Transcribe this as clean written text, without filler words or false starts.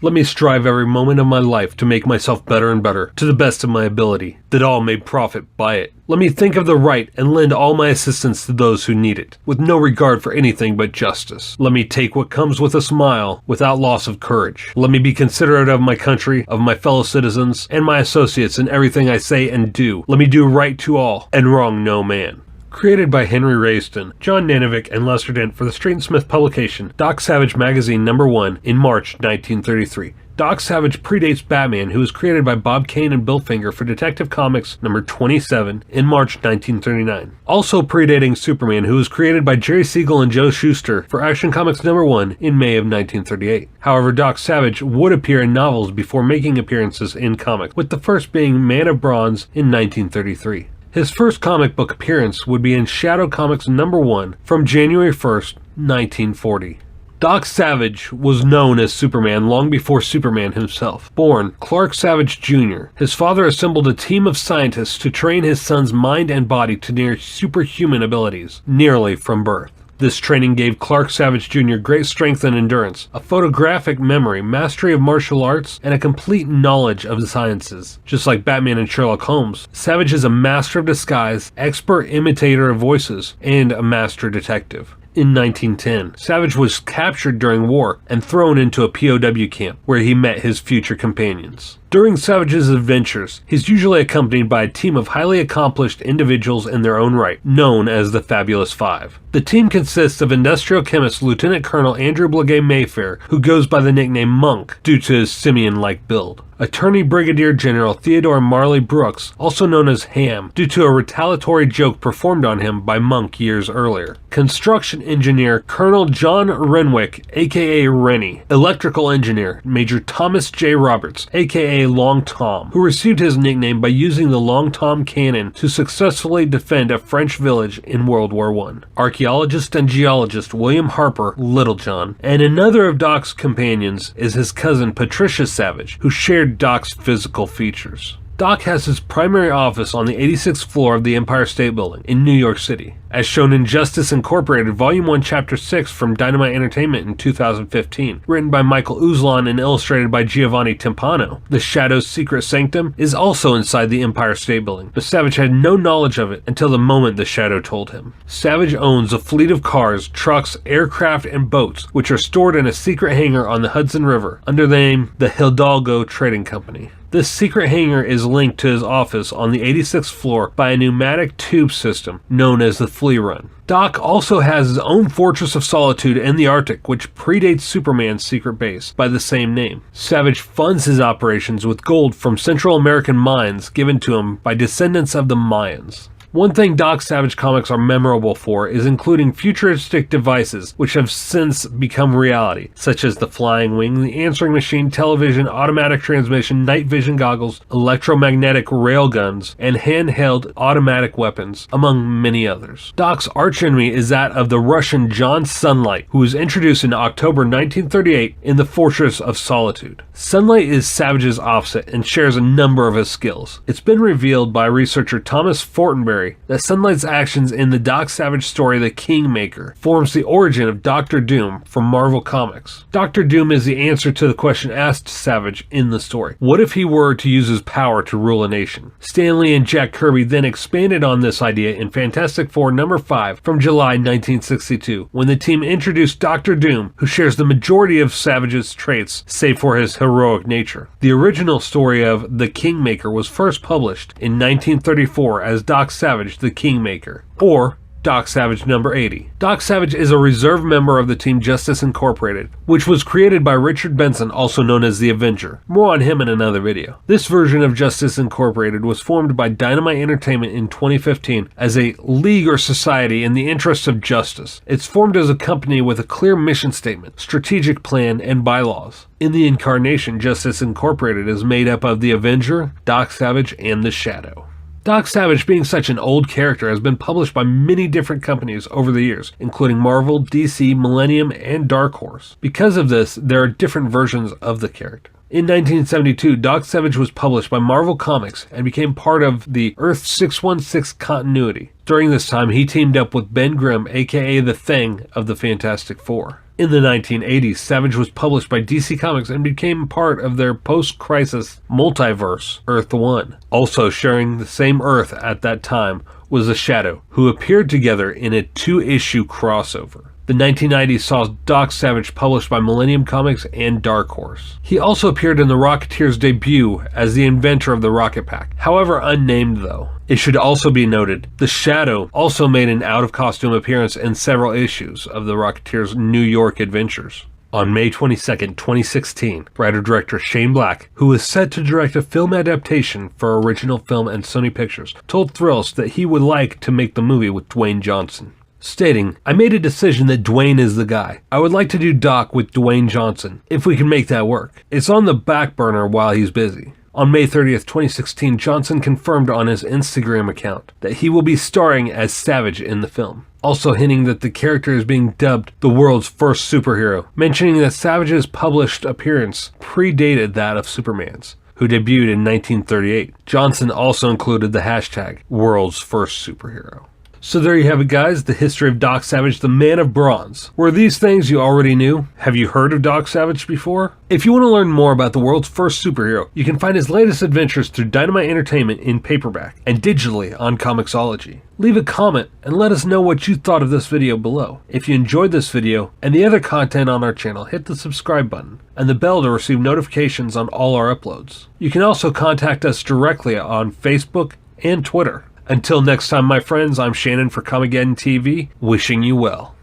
Let me strive every moment of my life to make myself better and better, to the best of my ability, that all may profit by it. Let me think of the right and lend all my assistance to those who need it, with no regard for anything but justice. Let me take what comes with a smile, without loss of courage. Let me be considerate of my country, of my fellow citizens, and my associates in everything I say and do. Let me do right to all, and wrong no man. Created by Henry Raiston, John Nanovic, and Lester Dent for the Street and Smith publication, Doc Savage Magazine #1 in March 1933. Doc Savage predates Batman, who was created by Bob Kane and Bill Finger for Detective Comics #27 in March 1939. Also predating Superman, who was created by Jerry Siegel and Joe Shuster for Action Comics #1 in May of 1938. However, Doc Savage would appear in novels before making appearances in comics, with the first being Man of Bronze in 1933. His first comic book appearance would be in Shadow Comics #1 from January 1st, 1940. Doc Savage was known as Superman long before Superman himself. Born Clark Savage Jr., his father assembled a team of scientists to train his son's mind and body to near superhuman abilities, nearly from birth. This training gave Clark Savage Jr. great strength and endurance, a photographic memory, mastery of martial arts, and a complete knowledge of the sciences. Just like Batman and Sherlock Holmes, Savage is a master of disguise, expert imitator of voices, and a master detective. In 1910, Savage was captured during war and thrown into a POW camp, where he met his future companions. During Savage's adventures, he's usually accompanied by a team of highly accomplished individuals in their own right, known as the Fabulous Five. The team consists of industrial chemist Lieutenant Colonel Andrew Blagay Mayfair, who goes by the nickname Monk due to his simian-like build. Attorney Brigadier General Theodore Marley Brooks, also known as Ham, due to a retaliatory joke performed on him by Monk years earlier. Construction engineer Colonel John Renwick, aka Rennie. Electrical engineer Major Thomas J. Roberts, aka Long Tom, who received his nickname by using the Long Tom cannon to successfully defend a French village in World War I. Archaeologist and geologist William Harper Littlejohn, and another of Doc's companions is his cousin Patricia Savage, who shared Doc's physical features. Doc has his primary office on the 86th floor of the Empire State Building in New York City, as shown in Justice Incorporated Volume 1 Chapter 6 from Dynamite Entertainment in 2015, written by Michael Uzlan and illustrated by Giovanni Timpano. The Shadow's secret sanctum is also inside the Empire State Building, but Savage had no knowledge of it until the moment the Shadow told him. Savage owns a fleet of cars, trucks, aircraft, and boats, which are stored in a secret hangar on the Hudson River under the name the Hidalgo Trading Company. This secret hangar is linked to his office on the 86th floor by a pneumatic tube system known as the Flea Run. Doc also has his own Fortress of Solitude in the Arctic, which predates Superman's secret base by the same name. Savage funds his operations with gold from Central American mines given to him by descendants of the Mayans. One thing Doc Savage comics are memorable for is including futuristic devices which have since become reality, such as the flying wing, the answering machine, television, automatic transmission, night vision goggles, electromagnetic railguns, and handheld automatic weapons, among many others. Doc's archenemy is that of the Russian John Sunlight, who was introduced in October 1938 in the Fortress of Solitude. Sunlight is Savage's opposite and shares a number of his skills. It's been revealed by researcher Thomas Fortenberry that Sunlight's actions in the Doc Savage story The Kingmaker forms the origin of Dr. Doom from Marvel Comics. Dr. Doom is the answer to the question asked Savage in the story. What if he were to use his power to rule a nation? Stan Lee and Jack Kirby then expanded on this idea in Fantastic Four #5 from July 1962, when the team introduced Dr. Doom, who shares the majority of Savage's traits, save for his heroic nature. The original story of The Kingmaker was first published in 1934 as Doc Savage the Kingmaker, or Doc Savage #80. Doc Savage is a reserve member of the team Justice Incorporated, which was created by Richard Benson, also known as the Avenger. More on him in another video. This version of Justice Incorporated was formed by Dynamite Entertainment in 2015 as a league or society in the interests of justice. It's formed as a company with a clear mission statement, strategic plan, and bylaws. In the incarnation, Justice Incorporated is made up of the Avenger, Doc Savage, and the Shadow. Doc Savage, being such an old character, has been published by many different companies over the years, including Marvel, DC, Millennium, and Dark Horse. Because of this, there are different versions of the character. In 1972, Doc Savage was published by Marvel Comics and became part of the Earth 616 continuity. During this time, he teamed up with Ben Grimm, aka The Thing of the Fantastic Four. In the 1980s, Savage was published by DC Comics and became part of their post-crisis multiverse, Earth 1. Also sharing the same Earth at that time was the Shadow, who appeared together in a 2-issue crossover. The 1990s saw Doc Savage published by Millennium Comics and Dark Horse. He also appeared in the Rocketeer's debut as the inventor of the Rocket Pack, however unnamed though. It should also be noted, the Shadow also made an out-of-costume appearance in several issues of the Rocketeer's New York adventures. On May 22, 2016, writer-director Shane Black, who was set to direct a film adaptation for Original Film and Sony Pictures, told Thrills that he would like to make the movie with Dwayne Johnson, stating, "I made a decision that Dwayne is the guy. I would like to do Doc with Dwayne Johnson, if we can make that work. It's on the back burner while he's busy." On May 30th, 2016, Johnson confirmed on his Instagram account that he will be starring as Savage in the film, also hinting that the character is being dubbed the world's first superhero, mentioning that Savage's published appearance predated that of Superman's, who debuted in 1938. Johnson also included the hashtag world's first superhero. So there you have it, guys, the history of Doc Savage, the Man of Bronze. Were these things you already knew? Have you heard of Doc Savage before? If you want to learn more about the world's first superhero, you can find his latest adventures through Dynamite Entertainment in paperback and digitally on Comixology. Leave a comment and let us know what you thought of this video below. If you enjoyed this video and the other content on our channel, hit the subscribe button and the bell to receive notifications on all our uploads. You can also contact us directly on Facebook and Twitter. Until next time, my friends, I'm Shannon for Comigeddon TV, wishing you well.